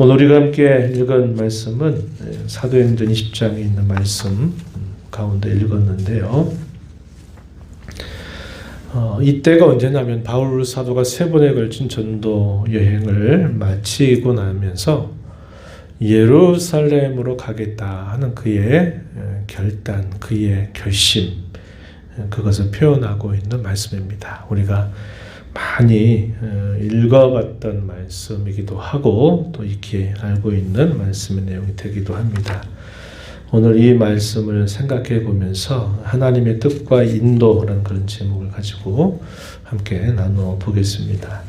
오늘 우리가 함께 읽은 말씀은 사도행전 20장에 있는 말씀 가운데 읽었는데요. 이때가 언제냐면 바울 사도가 3번에 걸친 전도 여행을 마치고 나면서 예루살렘으로 가겠다 하는 그의 결단, 그의 결심, 그것을 표현하고 있는 말씀입니다. 우리가 많이 읽어봤던 말씀이기도 하고 또 익히 알고 있는 말씀의 내용이 되기도 합니다. 오늘 이 말씀을 생각해 보면서 하나님의 뜻과 인도라는 그런 제목을 가지고 함께 나누어 보겠습니다.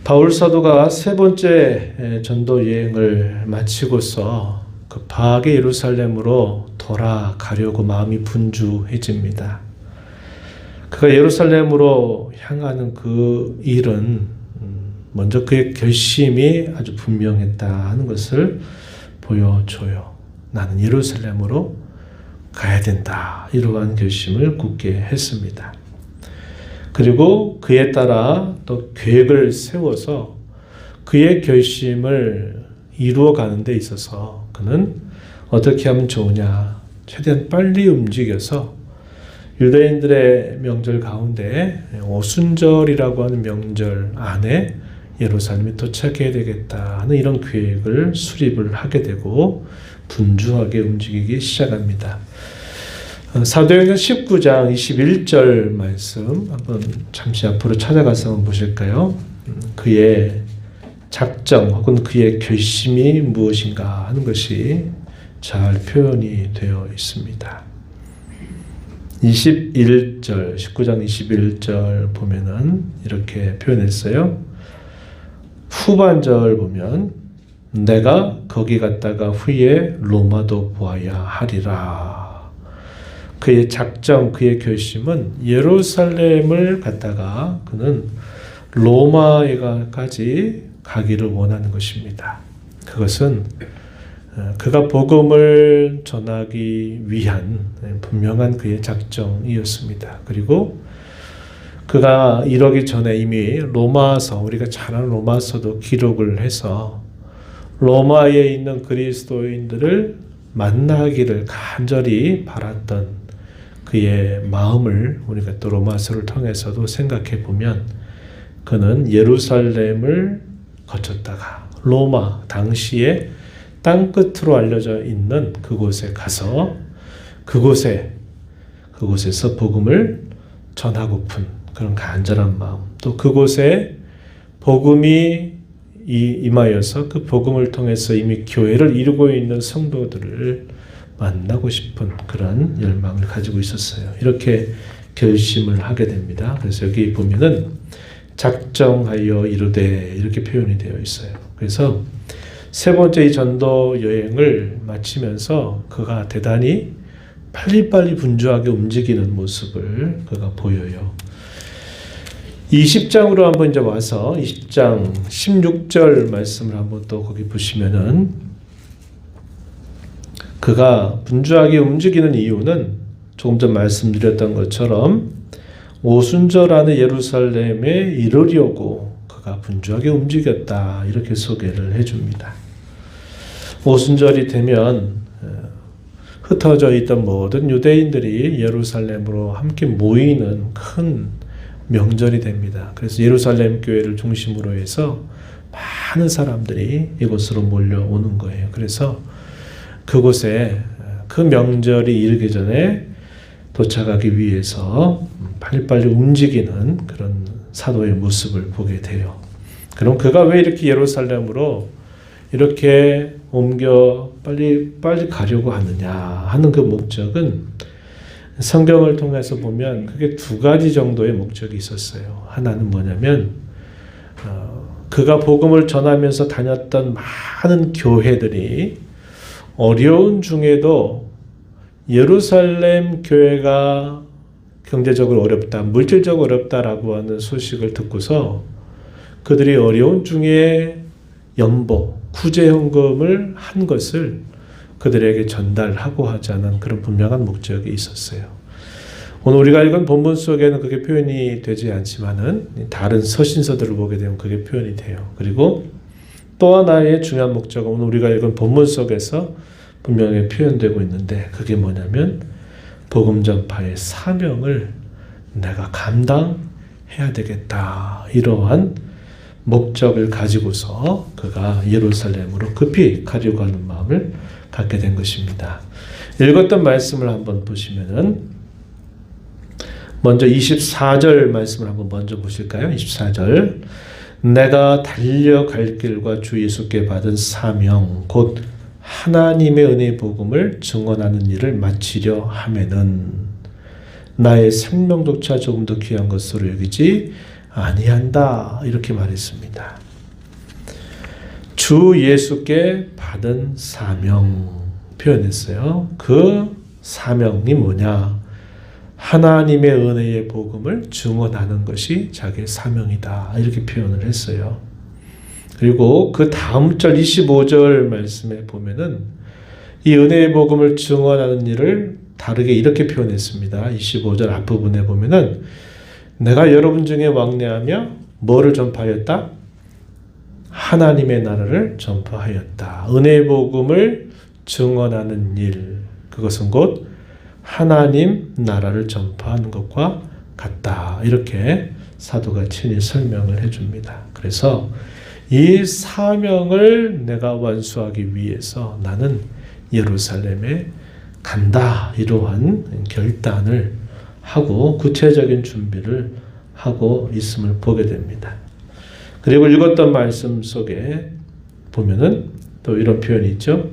바울 사도가 3번째 전도 여행을 마치고서 급하게 예루살렘으로 돌아가려고 마음이 분주해집니다. 그가 예루살렘으로 향하는 그 일은 먼저 그의 결심이 아주 분명했다 하는 것을 보여줘요. 나는 예루살렘으로 가야 된다. 이러한 결심을 굳게 했습니다. 그리고 그에 따라 또 계획을 세워서 그의 결심을 이루어가는 데 있어서 그는 어떻게 하면 좋으냐. 최대한 빨리 움직여서 유대인들의 명절 가운데 오순절이라고 하는 명절 안에 예루살렘에 도착해야 되겠다 하는 이런 계획을 수립을 하게 되고 분주하게 움직이기 시작합니다. 사도행전 19장 21절 말씀 한번 잠시 앞으로 찾아가서 한번 보실까요? 그의 작정 혹은 그의 결심이 무엇인가 하는 것이 잘 표현이 되어 있습니다. 21절, 19장 21절 보면은 이렇게 표현했어요. 후반절 보면 내가 거기 갔다가 후에 로마도 보아야 하리라. 그의 작정, 그의 결심은 예루살렘을 갔다가 그는 로마에까지 가기를 원하는 것입니다. 그것은 그가 복음을 전하기 위한 분명한 그의 작정이었습니다. 그리고 그가 이러기 전에 이미 로마서, 우리가 잘 아는 로마서도 기록을 해서 로마에 있는 그리스도인들을 만나기를 간절히 바랐던 그의 마음을 우리가 또 로마서를 통해서도 생각해 보면 그는 예루살렘을 거쳤다가 로마, 당시에 땅끝으로 알려져 있는 그곳에 가서 그곳에서 복음을 전하고픈 그런 간절한 마음, 또 그곳에 복음이 임하여서 그 복음을 통해서 이미 교회를 이루고 있는 성도들을 만나고 싶은 그런 열망을 가지고 있었어요. 이렇게 결심을 하게 됩니다. 그래서 여기 보면은 작정하여 이르되 이렇게 표현이 되어 있어요. 그래서 3번째 이 전도 여행을 마치면서 그가 대단히 빨리빨리 분주하게 움직이는 모습을 그가 보여요. 20장으로 한번 이제 와서 20장 16절 말씀을 한번 또 거기 보시면은 그가 분주하게 움직이는 이유는 조금 전 말씀드렸던 것처럼 오순절 안에 예루살렘에 이르려고 그가 분주하게 움직였다. 이렇게 소개를 해줍니다. 오순절이 되면 흩어져 있던 모든 유대인들이 예루살렘으로 함께 모이는 큰 명절이 됩니다. 그래서 예루살렘 교회를 중심으로 해서 많은 사람들이 이곳으로 몰려오는 거예요. 그래서 그곳에 그 명절이 이르기 전에 도착하기 위해서 빨리빨리 움직이는 그런 사도의 모습을 보게 돼요. 그럼 그가 왜 이렇게 예루살렘으로 이렇게 옮겨 빨리 가려고 하느냐 하는 그 목적은 성경을 통해서 보면 그게 2가지 정도의 목적이 있었어요. 하나는 뭐냐면 그가 복음을 전하면서 다녔던 많은 교회들이 어려운 중에도 예루살렘 교회가 경제적으로 어렵다, 물질적으로 어렵다라고 하는 소식을 듣고서 그들이 어려운 중에 연보, 구제헌금을 한 것을 그들에게 전달하고 하자는 그런 분명한 목적이 있었어요. 오늘 우리가 읽은 본문 속에는 그게 표현이 되지 않지만은 다른 서신서들을 보게 되면 그게 표현이 돼요. 그리고 또 하나의 중요한 목적은 오늘 우리가 읽은 본문 속에서 분명히 표현되고 있는데 그게 뭐냐면 복음 전파의 사명을 내가 감당해야 되겠다. 이러한 목적을 가지고서 그가 예루살렘으로 급히 가려고 하는 마음을 갖게 된 것입니다. 읽었던 말씀을 한번 보시면은 먼저 24절 말씀을 한번 먼저 보실까요? 24절 내가 달려갈 길과 주 예수께 받은 사명 곧 하나님의 은혜의 복음을 증언하는 일을 마치려 하면은 나의 생명조차 조금 더 귀한 것으로 여기지 아니한다. 이렇게 말했습니다. 주 예수께 받은 사명 표현했어요. 그 사명이 뭐냐? 하나님의 은혜의 복음을 증언하는 것이 자기의 사명이다. 이렇게 표현을 했어요. 그리고 그 다음 절 25절 말씀에 보면은 이 은혜의 복음을 증언하는 일을 다르게 이렇게 표현했습니다. 25절 앞부분에 보면은 내가 여러분 중에 왕래하며 뭐를 전파하였다? 하나님의 나라를 전파하였다. 은혜의 복음을 증언하는 일, 그것은 곧 하나님 나라를 전파하는 것과 같다. 이렇게 사도가 친히 설명을 해줍니다. 그래서 이 사명을 내가 완수하기 위해서 나는 예루살렘에 간다. 이러한 결단을 하고 구체적인 준비를 하고 있음을 보게 됩니다. 그리고 읽었던 말씀 속에 보면은 또 이런 표현이 있죠.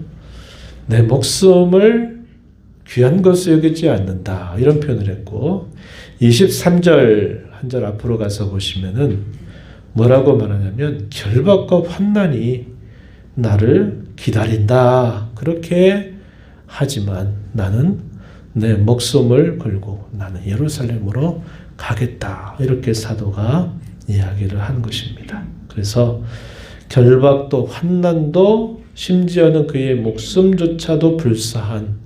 내 목숨을 귀한 것으로 여기지 않는다. 이런 표현을 했고 23절 한 절 앞으로 가서 보시면은 뭐라고 말하냐면 결박과 환난이 나를 기다린다. 그렇게 하지만 나는 내 목숨을 걸고 나는 예루살렘으로 가겠다. 이렇게 사도가 이야기를 하는 것입니다. 그래서 결박도 환난도 심지어는 그의 목숨조차도 불사한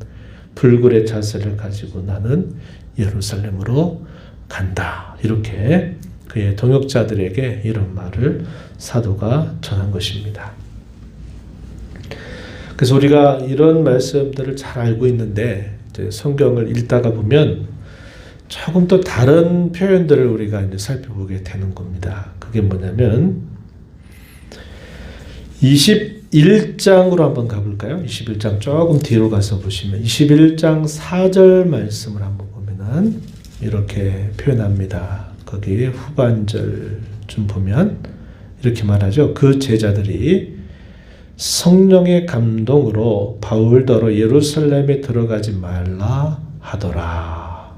불굴의 자세를 가지고 나는 예루살렘으로 간다. 이렇게 그의 동역자들에게 이런 말을 사도가 전한 것입니다. 그래서 우리가 이런 말씀들을 잘 알고 있는데 이제 성경을 읽다가 보면 조금 더 다른 표현들을 우리가 이제 살펴보게 되는 겁니다. 그게 뭐냐면 21장으로 한번 가볼까요? 21장 조금 뒤로 가서 보시면 21장 4절 말씀을 한번 보면은 이렇게 표현합니다. 거기 후반절 좀 보면 이렇게 말하죠. 그 제자들이 성령의 감동으로 바울더러 예루살렘에 들어가지 말라 하더라.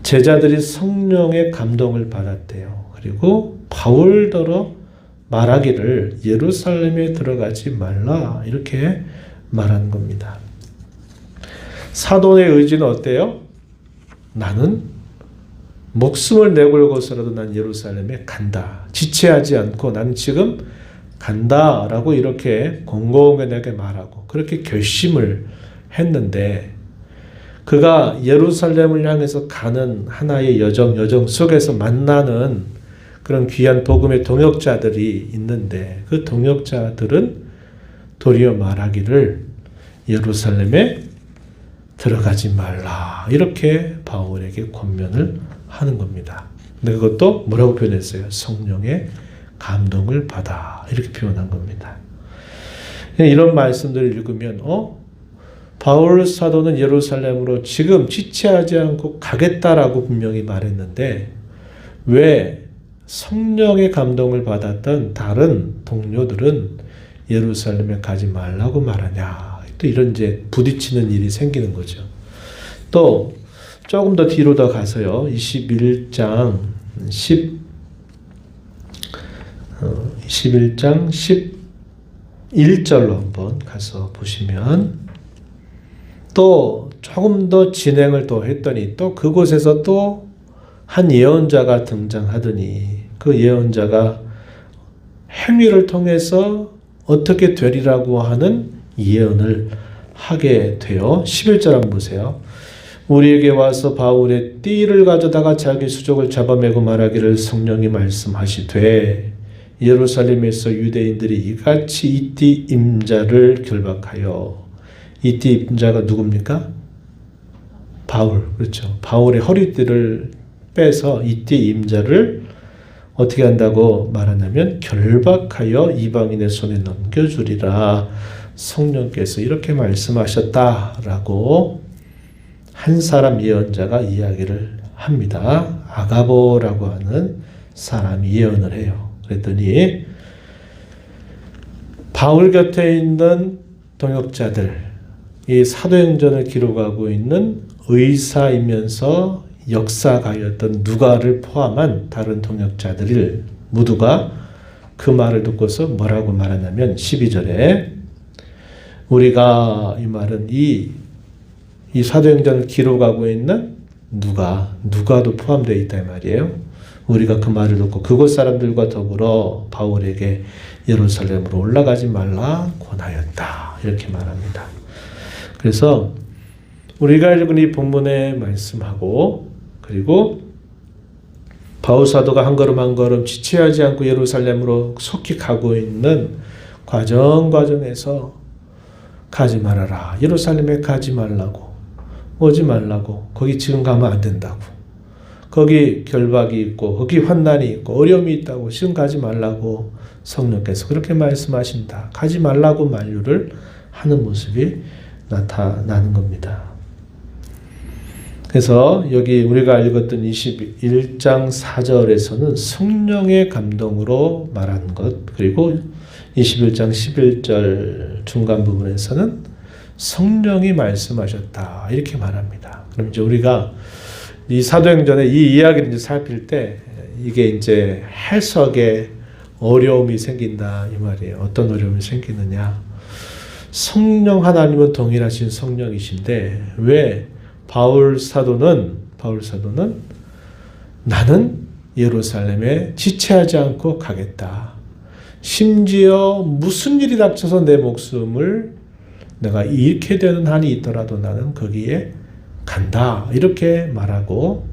제자들이 성령의 감동을 받았대요. 그리고 바울더러 말하기를 예루살렘에 들어가지 말라 이렇게 말하는 겁니다. 사도의 의지는 어때요? 나는 목숨을 내걸고서라도 난 예루살렘에 간다. 지체하지 않고 나는 지금 간다라고 이렇게 공공연하게 말하고 그렇게 결심을 했는데 그가 예루살렘을 향해서 가는 하나의 여정 속에서 만나는 그런 귀한 복음의 동역자들이 있는데 그 동역자들은 도리어 말하기를 예루살렘에 들어가지 말라 이렇게 바울에게 권면을 하는 겁니다. 근데 그것도 뭐라고 표현했어요? 성령의 감동을 받아 이렇게 표현한 겁니다. 이런 말씀들을 읽으면 바울 사도는 예루살렘으로 지금 지체하지 않고 가겠다라고 분명히 말했는데 왜 성령의 감동을 받았던 다른 동료들은 예루살렘에 가지 말라고 말하냐. 또 이런 이제 부딪히는 일이 생기는 거죠. 또 조금 더 뒤로 더 가서요. 21장 11절로 한번 가서 보시면 또 조금 더 진행을 또 했더니 또 그곳에서 또 한 예언자가 등장하더니 그 예언자가 행위를 통해서 어떻게 되리라고 하는 예언을 하게 돼요. 11절 한번 보세요. 우리에게 와서 바울의 띠를 가져다가 자기 수족을 잡아매고 말하기를 성령이 말씀하시되 예루살렘에서 유대인들이 이같이 이띠 임자를 결박하여, 이띠 임자가 누굽니까? 바울. 그렇죠. 바울의 허리띠를 빼서 이띠 임자를 어떻게 한다고 말하냐면 결박하여 이방인의 손에 넘겨주리라 성령께서 이렇게 말씀하셨다라고 한 사람 예언자가 이야기를 합니다. 아가보라고 하는 사람이 예언을 해요. 그랬더니 바울 곁에 있는 동역자들, 이 사도행전을 기록하고 있는 의사이면서 역사가였던 누가를 포함한 다른 동역자들 모두가 그 말을 듣고서 뭐라고 말하냐면 12절에 우리가 이 말은 이 사도행전을 기록하고 있는 누가도 포함되어 있다 이 말이에요. 우리가 그 말을 듣고 그곳 사람들과 더불어 바울에게 예루살렘으로 올라가지 말라 권하였다 이렇게 말합니다. 그래서 우리가 읽은 이 본문의 말씀하고 그리고 바울 사도가 한 걸음 한 걸음 지체하지 않고 예루살렘으로 속히 가고 있는 과정에서 가지 말아라. 예루살렘에 가지 말라고. 오지 말라고. 거기 지금 가면 안 된다고. 거기 결박이 있고 거기 환난이 있고 어려움이 있다고 지금 가지 말라고 성령께서 그렇게 말씀하신다. 가지 말라고 만류를 하는 모습이 나타나는 겁니다. 그래서 여기 우리가 읽었던 21장 4절에서는 성령의 감동으로 말한 것, 그리고 21장 11절 중간 부분에서는 성령이 말씀하셨다 이렇게 말합니다. 그럼 이제 우리가 이 사도행전의 이 이야기를 이제 살필 때 이게 이제 해석에 어려움이 생긴다 이 말이에요. 어떤 어려움이 생기느냐? 성령 하나님은 동일하신 성령이신데 왜 바울 사도는 나는 예루살렘에 지체하지 않고 가겠다. 심지어 무슨 일이 닥쳐서 내 목숨을 내가 잃게 되는 한이 있더라도 나는 거기에 간다. 이렇게 말하고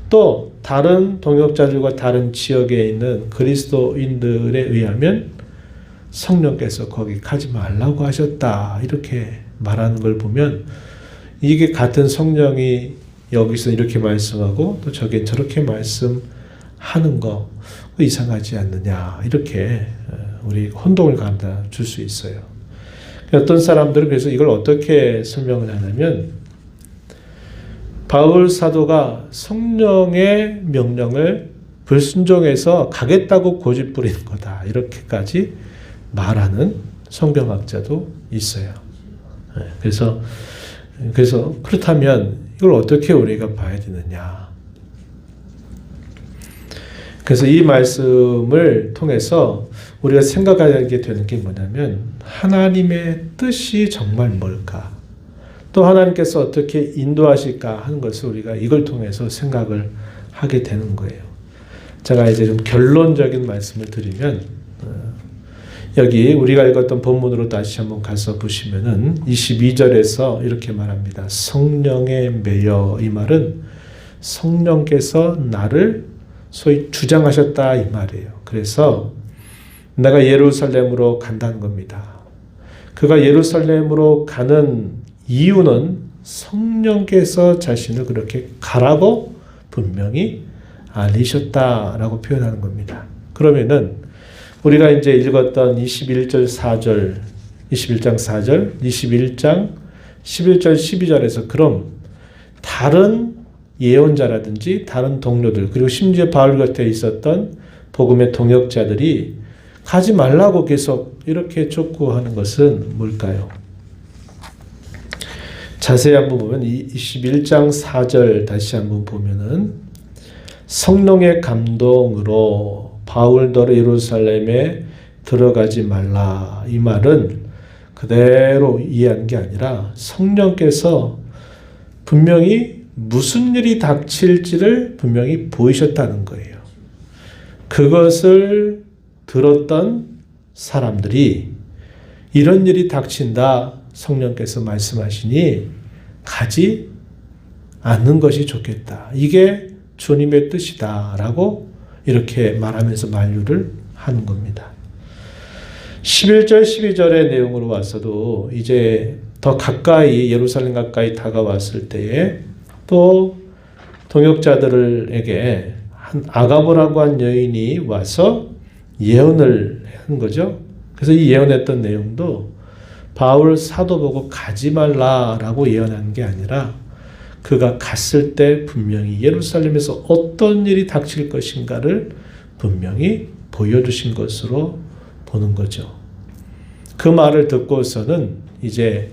또 다른 동역자들과 다른 지역에 있는 그리스도인들에 의하면 성령께서 거기 가지 말라고 하셨다. 이렇게 말하는 걸 보면 이게 같은 성령이 여기서 이렇게 말씀하고 또 저긴 저렇게 말씀하는 거 이상하지 않느냐 이렇게 우리 혼동을 갖다 줄 수 있어요. 어떤 사람들은 그래서 이걸 어떻게 설명을 하냐면 바울 사도가 성령의 명령을 불순종해서 가겠다고 고집 부리는 거다 이렇게까지 말하는 성경학자도 있어요. 그래서 그렇다면 이걸 어떻게 우리가 봐야 되느냐. 그래서 이 말씀을 통해서 우리가 생각하게 되는 게 뭐냐면 하나님의 뜻이 정말 뭘까? 또 하나님께서 어떻게 인도하실까 하는 것을 우리가 이걸 통해서 생각을 하게 되는 거예요. 제가 이제 좀 결론적인 말씀을 드리면 여기 우리가 읽었던 본문으로 다시 한번 가서 보시면은 22절에서 이렇게 말합니다. 성령에 매여 이 말은 성령께서 나를 소위 주장하셨다 이 말이에요. 그래서 내가 예루살렘으로 간다는 겁니다. 그가 예루살렘으로 가는 이유는 성령께서 자신을 그렇게 가라고 분명히 알리셨다라고 표현하는 겁니다. 그러면은 우리가 이제 읽었던 21장 4절, 21장 11절, 12절에서 그럼 다른 예언자라든지 다른 동료들 그리고 심지어 바울 곁에 있었던 복음의 동역자들이 가지 말라고 계속 이렇게 촉구하는 것은 뭘까요? 자세히 한번 보면 21장 4절 다시 한번 보면은 성령의 감동으로 바울더러 예루살렘에 들어가지 말라 이 말은 그대로 이해한 게 아니라 성령께서 분명히 무슨 일이 닥칠지를 분명히 보이셨다는 거예요. 그것을 들었던 사람들이 이런 일이 닥친다 성령께서 말씀하시니 가지 않는 것이 좋겠다. 이게 주님의 뜻이다 라고 이렇게 말하면서 만류를 하는 겁니다. 11절 12절의 내용으로 와서도 이제 더 가까이 예루살렘 가까이 다가왔을 때에 또 동역자들에게 한 아가보라고 한 여인이 와서 예언을 한 거죠. 그래서 이 예언했던 내용도 바울 사도 보고 가지 말라라고 예언한 게 아니라 그가 갔을 때 분명히 예루살렘에서 어떤 일이 닥칠 것인가를 분명히 보여주신 것으로 보는 거죠. 그 말을 듣고서는 이제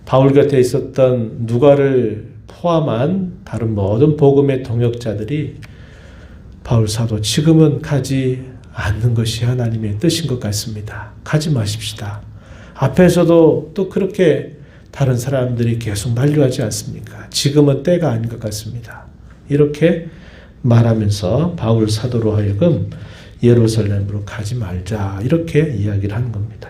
바울 곁에 있었던 누가를 포함한 다른 모든 복음의 동역자들이 바울 사도 지금은 가지 않는 것이 하나님의 뜻인 것 같습니다. 가지 마십시다. 앞에서도 또 그렇게 다른 사람들이 계속 만류하지 않습니까? 지금은 때가 아닌 것 같습니다. 이렇게 말하면서 바울 사도로 하여금 예루살렘으로 가지 말자 이렇게 이야기를 하는 겁니다.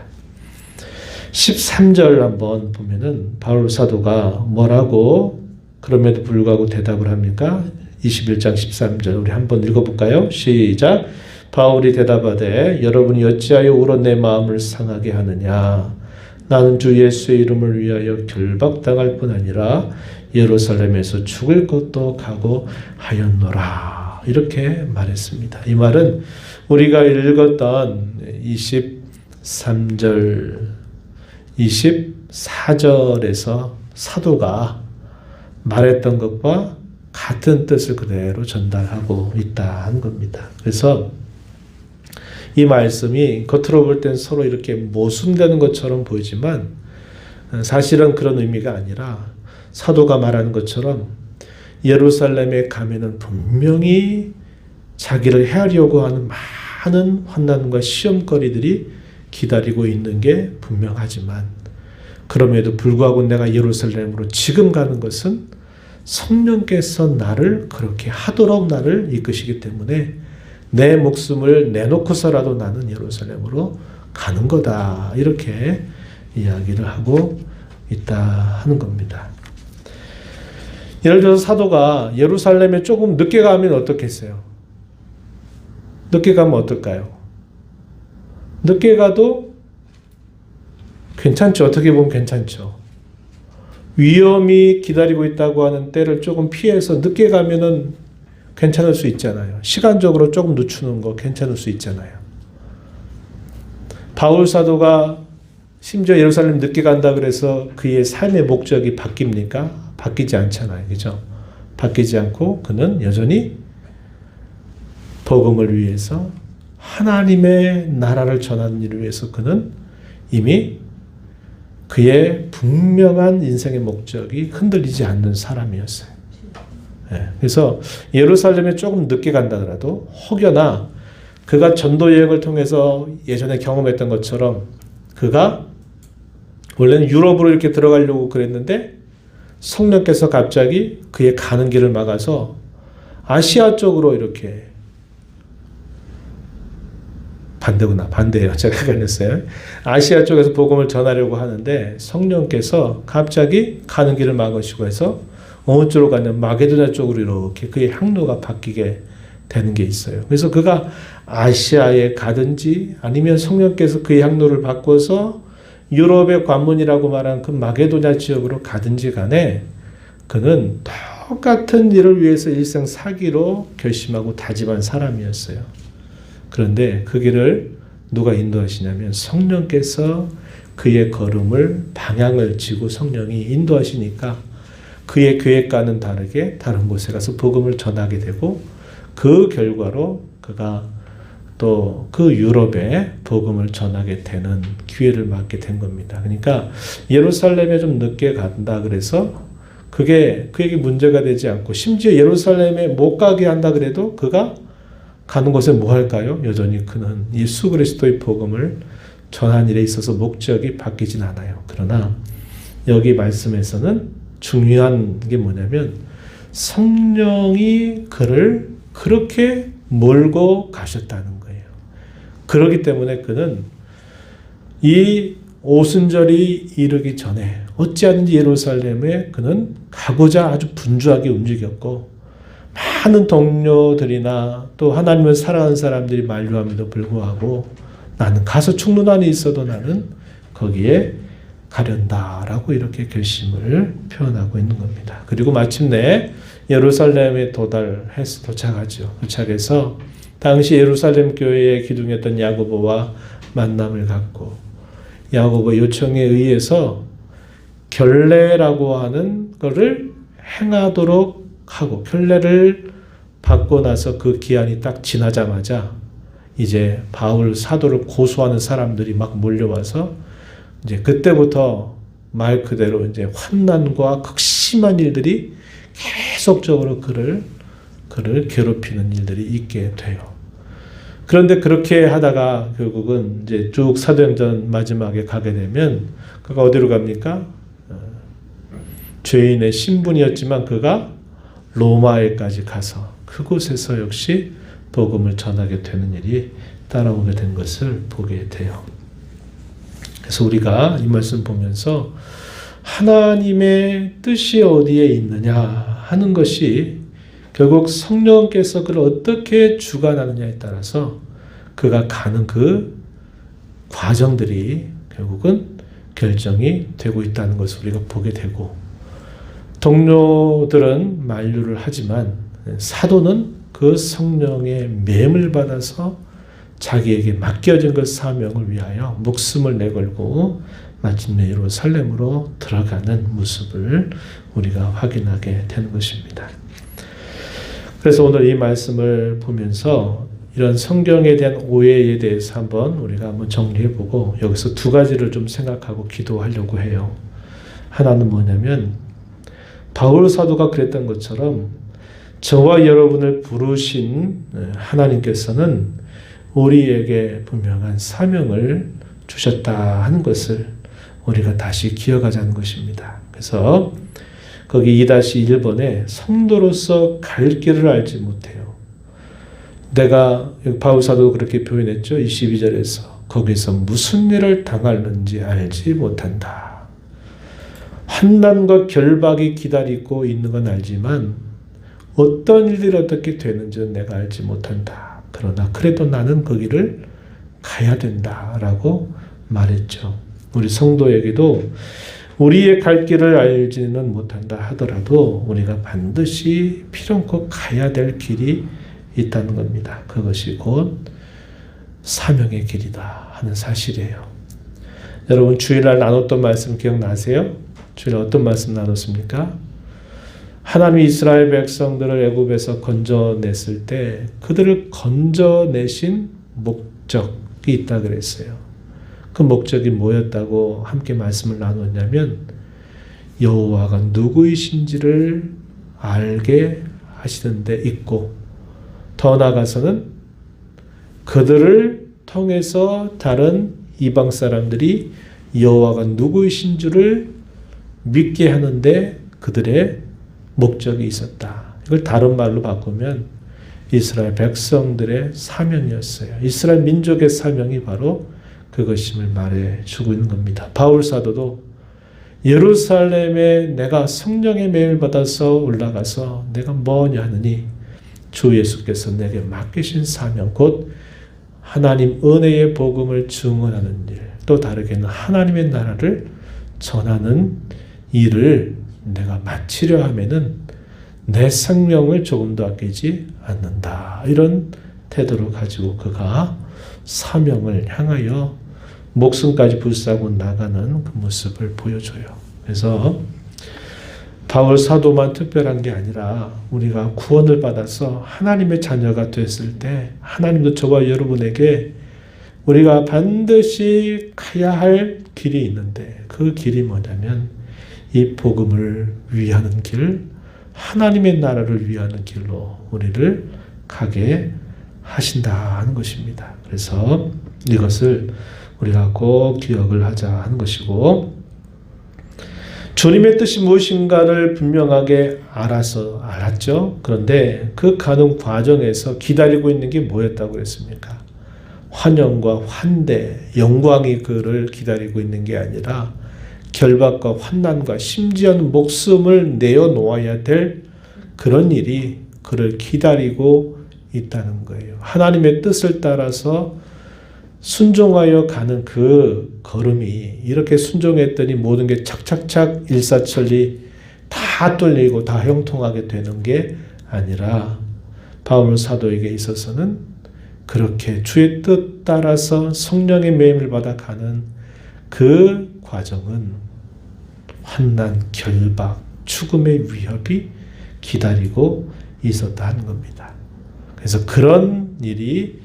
13절 한번 보면은 바울 사도가 뭐라고 그럼에도 불구하고 대답을 합니까? 21장 13절 우리 한번 읽어볼까요? 시작. 바울이 대답하되 여러분이 어찌하여 울어 내 마음을 상하게 하느냐. 나는 주 예수의 이름을 위하여 결박당할 뿐 아니라 예루살렘에서 죽을 것도 각오하였노라. 이렇게 말했습니다. 이 말은 우리가 읽었던 23절, 24절에서 사도가 말했던 것과 같은 뜻을 그대로 전달하고 있다는 겁니다. 그래서 이 말씀이 겉으로 볼 땐 서로 이렇게 모순되는 것처럼 보이지만 사실은 그런 의미가 아니라 사도가 말하는 것처럼 예루살렘에 가면은 분명히 자기를 헤아리려고 하는 많은 환난과 시험거리들이 기다리고 있는 게 분명하지만 그럼에도 불구하고 내가 예루살렘으로 지금 가는 것은 성령께서 나를 그렇게 하도록 나를 이끄시기 때문에 내 목숨을 내놓고서라도 나는 예루살렘으로 가는 거다. 이렇게 이야기를 하고 있다 하는 겁니다. 예를 들어서 사도가 예루살렘에 조금 늦게 가면 어떻겠어요? 늦게 가면 어떨까요? 늦게 가도 괜찮죠. 어떻게 보면 괜찮죠. 위험이 기다리고 있다고 하는 때를 조금 피해서 늦게 가면은 괜찮을 수 있잖아요. 시간적으로 조금 늦추는 거 괜찮을 수 있잖아요. 바울 사도가 심지어 예루살렘 늦게 간다 그래서 그의 삶의 목적이 바뀝니까? 바뀌지 않잖아요. 그죠? 바뀌지 않고 그는 여전히 복음을 위해서 하나님의 나라를 전하는 일을 위해서 그는 이미 그의 분명한 인생의 목적이 흔들리지 않는 사람이었어요. 그래서 예루살렘에 조금 늦게 간다더라도 혹여나 그가 전도 여행을 통해서 예전에 경험했던 것처럼 그가 원래는 유럽으로 이렇게 들어가려고 그랬는데 성령께서 갑자기 그의 가는 길을 막아서 아시아 쪽으로 이렇게 반대예요. 제가 헷갈렸어요. 아시아 쪽에서 복음을 전하려고 하는데 성령께서 갑자기 가는 길을 막으시고 해서 어느 쪽으로 가냐면 마게도냐 쪽으로 이렇게 그의 항로가 바뀌게 되는 게 있어요. 그래서 그가 아시아에 가든지 아니면 성령께서 그의 항로를 바꿔서 유럽의 관문이라고 말한 그 마게도냐 지역으로 가든지 간에 그는 똑같은 일을 위해서 일생 사기로 결심하고 다짐한 사람이었어요. 그런데 그 길을 누가 인도하시냐면 성령께서 그의 걸음을 방향을 지고 성령이 인도하시니까 그의 계획과는 다르게 다른 곳에 가서 복음을 전하게 되고 그 결과로 그가 또 그 유럽에 복음을 전하게 되는 기회를 맞게 된 겁니다. 그러니까 예루살렘에 좀 늦게 간다 그래서 그게 그에게 문제가 되지 않고 심지어 예루살렘에 못 가게 한다 그래도 그가 가는 곳에 뭐 할까요? 여전히 그는 예수 그리스도의 복음을 전한 일에 있어서 목적이 바뀌진 않아요. 그러나 여기 말씀에서는 중요한 게 뭐냐면 성령이 그를 그렇게 몰고 가셨다는 거예요. 그렇기 때문에 그는 이 오순절이 이르기 전에 어찌하든지 예루살렘에 그는 가고자 아주 분주하게 움직였고 많은 동료들이나 또 하나님을 사랑하는 사람들이 만류함에도 불구하고 나는 가서 죽는 한이 있어도 나는 거기에 가련다라고 이렇게 결심을 표현하고 있는 겁니다. 그리고 마침내 예루살렘에 도착하죠. 도착해서 당시 예루살렘 교회에 기둥했던 야고보와 만남을 갖고 야고보 요청에 의해서 결례라고 하는 것을 행하도록 하고 결례를 받고 나서 그 기한이 딱 지나자마자 이제 바울 사도를 고소하는 사람들이 막 몰려와서 이제 그때부터 말 그대로 이제 환난과 극심한 일들이 계속적으로 그를 괴롭히는 일들이 있게 돼요. 그런데 그렇게 하다가 결국은 이제 쭉 사도행전 마지막에 가게 되면 그가 어디로 갑니까? 죄인의 신분이었지만 그가 로마에까지 가서 그곳에서 역시 복음을 전하게 되는 일이 따라오게 된 것을 보게 돼요. 그래서 우리가 이 말씀 보면서 하나님의 뜻이 어디에 있느냐 하는 것이 결국 성령께서 그를 어떻게 주관하느냐에 따라서 그가 가는 그 과정들이 결국은 결정이 되고 있다는 것을 우리가 보게 되고 동료들은 만류를 하지만 사도는 그 성령의 맴을 받아서 자기에게 맡겨진 그 사명을 위하여 목숨을 내걸고 마침내 예루살렘으로 들어가는 모습을 우리가 확인하게 되는 것입니다. 그래서 오늘 이 말씀을 보면서 이런 성경에 대한 오해에 대해서 우리가 한번 정리해보고 여기서 두 가지를 좀 생각하고 기도하려고 해요. 하나는 뭐냐면 바울 사도가 그랬던 것처럼 저와 여러분을 부르신 하나님께서는 우리에게 분명한 사명을 주셨다 하는 것을 우리가 다시 기억하자는 것입니다. 그래서 거기 2-1번에 성도로서 갈 길을 알지 못해요. 내가 바울 사도도 그렇게 표현했죠. 22절에서 거기서 무슨 일을 당하는지 알지 못한다. 환난과 결박이 기다리고 있는 건 알지만 어떤 일들이 어떻게 되는지는 내가 알지 못한다. 그러나 그래도 나는 거기를 가야 된다라고 말했죠. 우리 성도에게도 우리의 갈 길을 알지는 못한다 하더라도 우리가 반드시 필연코 가야 될 길이 있다는 겁니다. 그것이 곧 사명의 길이다 하는 사실이에요. 여러분 주일날 나눴던 말씀 기억나세요? 주일날 어떤 말씀 나눴습니까? 하나님이 이스라엘 백성들을 애굽에서 건져냈을 때 그들을 건져내신 목적이 있다 그랬어요. 그 목적이 뭐였다고 함께 말씀을 나눴냐면 여호와가 누구이신지를 알게 하시는 데 있고 더 나아가서는 그들을 통해서 다른 이방 사람들이 여호와가 누구이신 줄을 믿게 하는데 그들의 목적이 있었다. 이걸 다른 말로 바꾸면 이스라엘 백성들의 사명이었어요. 이스라엘 민족의 사명이 바로 그것임을 말해주고 있는 겁니다. 바울 사도도 예루살렘에 내가 성령의 매를 받아서 올라가서 내가 뭐냐 하느니 주 예수께서 내게 맡기신 사명 곧 하나님 은혜의 복음을 증언하는 일, 또 다르게는 하나님의 나라를 전하는 일을 내가 마치려 하면은 내 생명을 조금도 아끼지 않는다. 이런 태도를 가지고 그가 사명을 향하여 목숨까지 불사고 나가는 그 모습을 보여줘요. 그래서 바울 사도만 특별한 게 아니라 우리가 구원을 받아서 하나님의 자녀가 됐을 때 하나님도 저와 여러분에게 우리가 반드시 가야 할 길이 있는데 그 길이 뭐냐면 이 복음을 위하는 길, 하나님의 나라를 위하는 길로 우리를 가게 하신다 하는 것입니다. 그래서 이것을 우리가 꼭 기억을 하자 하는 것이고 주님의 뜻이 무엇인가를 분명하게 알았죠. 그런데 그 가는 과정에서 기다리고 있는 게 뭐였다고 그랬습니까? 환영과 환대, 영광이 그를 기다리고 있는 게 아니라 결박과 환난과 심지어는 목숨을 내어놓아야 될 그런 일이 그를 기다리고 있다는 거예요. 하나님의 뜻을 따라서 순종하여 가는 그 걸음이 이렇게 순종했더니 모든 게 착착착 일사천리 다 뚫리고 다 형통하게 되는 게 아니라 바울 사도에게 있어서는 그렇게 주의 뜻 따라서 성령의 매임을 받아 가는 그 과정은 환난, 결박, 죽음의 위협이 기다리고 있었다 하는 겁니다. 그래서 그런 일이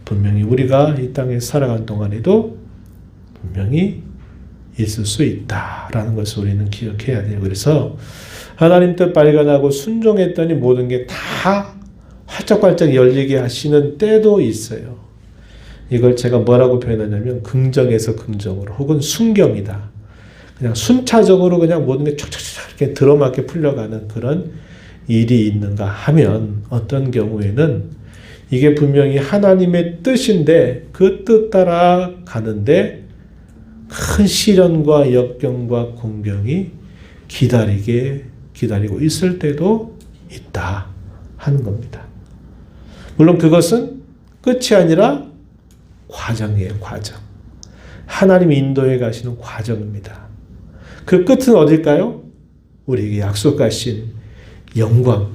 분명히 우리가 이 땅에 살아간 동안에도 분명히 있을 수 있다라는 것을 우리는 기억해야 돼요. 그래서 하나님 뜻 발견하고 순종했더니 모든 게 다 활짝활짝 열리게 하시는 때도 있어요. 이걸 제가 뭐라고 표현하냐면 긍정에서 긍정으로 혹은 순경이다. 그냥 순차적으로 그냥 모든 게 촥촥촥 이렇게 들어맞게 풀려가는 그런 일이 있는가 하면 어떤 경우에는 이게 분명히 하나님의 뜻인데 그 뜻 따라 가는데 큰 시련과 역경과 공경이 기다리고 있을 때도 있다 하는 겁니다. 물론 그것은 끝이 아니라 과정이에요. 과정. 하나님이 인도해 가시는 과정입니다. 그 끝은 어딜까요? 우리에게 약속하신 영광,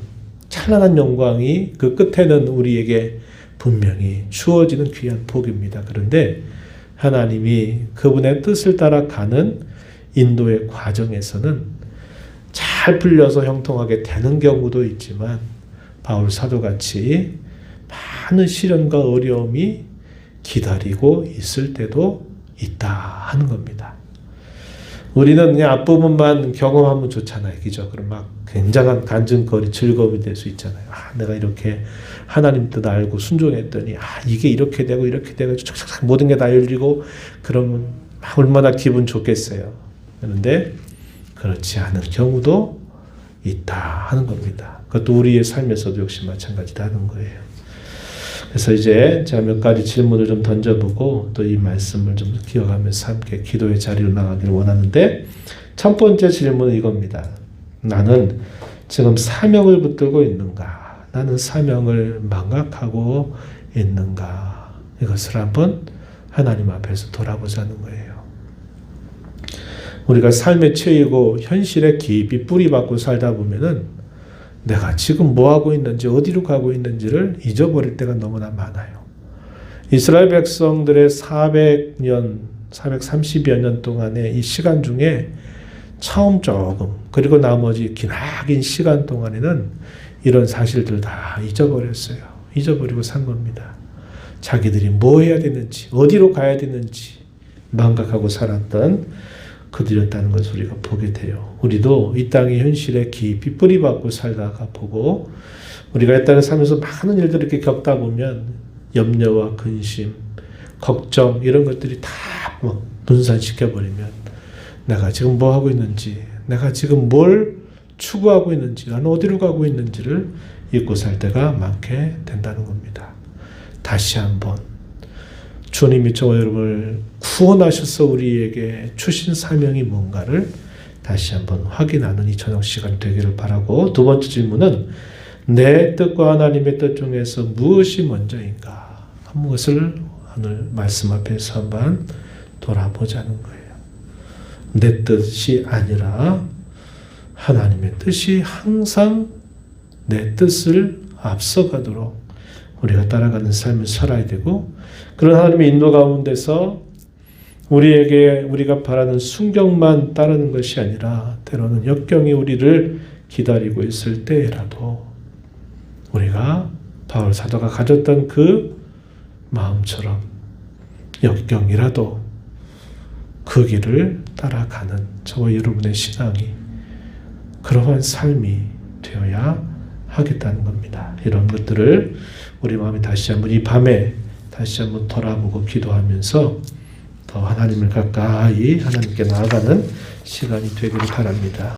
찬란한 영광이 그 끝에는 우리에게 분명히 주어지는 귀한 복입니다. 그런데 하나님이 그분의 뜻을 따라 가는 인도의 과정에서는 잘 풀려서 형통하게 되는 경우도 있지만 바울 사도같이 많은 시련과 어려움이 기다리고 있을 때도 있다 하는 겁니다. 우리는 그냥 앞부분만 경험하면 좋잖아요. 그죠? 그럼 막 굉장한 간증거리, 즐거움이 될 수 있잖아요. 내가 이렇게 하나님 뜻 알고 순종했더니, 이게 이렇게 되고, 착착착 모든 게 다 열리고, 그러면 얼마나 기분 좋겠어요. 그런데, 그렇지 않은 경우도 있다 하는 겁니다. 그것도 우리의 삶에서도 역시 마찬가지다 하는 거예요. 그래서 이제 제가 몇 가지 질문을 좀 던져보고 또 이 말씀을 좀 기억하면서 함께 기도의 자리로 나가기를 원하는데 첫 번째 질문은 이겁니다. 나는 지금 사명을 붙들고 있는가? 나는 사명을 망각하고 있는가? 이것을 한번 하나님 앞에서 돌아보자는 거예요. 우리가 삶에 처이고 현실에 깊이 뿌리박고 살다 보면은 내가 지금 뭐 하고 있는지 어디로 가고 있는지를 잊어버릴 때가 너무나 많아요. 이스라엘 백성들의 430여 년 동안의 이 시간 중에 처음 조금 그리고 나머지 기나긴 시간 동안에는 이런 사실들 다 잊어버렸어요. 잊어버리고 산 겁니다. 자기들이 뭐 해야 되는지 어디로 가야 되는지 망각하고 살았던 그들이었다는 것을 우리가 보게 돼요. 우리도 이 땅의 현실에 깊이 뿌리박고 살다가 보고 우리가 이 땅에 살면서 많은 일들을 이렇게 겪다 보면 염려와 근심, 걱정 이런 것들이 다 분산시켜버리면 내가 지금 뭐 하고 있는지 내가 지금 뭘 추구하고 있는지 나는 어디로 가고 있는지를 잊고 살 때가 많게 된다는 겁니다. 다시 한번 주님이 저와 여러분을 구원하셔서 우리에게 주신 사명이 뭔가를 다시 한번 확인하는 이 저녁 시간 되기를 바라고 두 번째 질문은 내 뜻과 하나님의 뜻 중에서 무엇이 먼저인가 한 것을 오늘 말씀 앞에서 한번 돌아보자는 거예요. 내 뜻이 아니라 하나님의 뜻이 항상 내 뜻을 앞서가도록 우리가 따라가는 삶을 살아야 되고 그런 하나님의 인도 가운데서 우리에게 우리가 바라는 순경만 따르는 것이 아니라 때로는 역경이 우리를 기다리고 있을 때라도 우리가 바울 사도가 가졌던 그 마음처럼 역경이라도 그 길을 따라가는 저와 여러분의 신앙이 그러한 삶이 되어야 하겠다는 겁니다. 이런 것들을 우리 마음에 다시 한번 이 밤에 다시 한번 돌아보고 기도하면서 더 하나님을 가까이 하나님께 나아가는 시간이 되기를 바랍니다.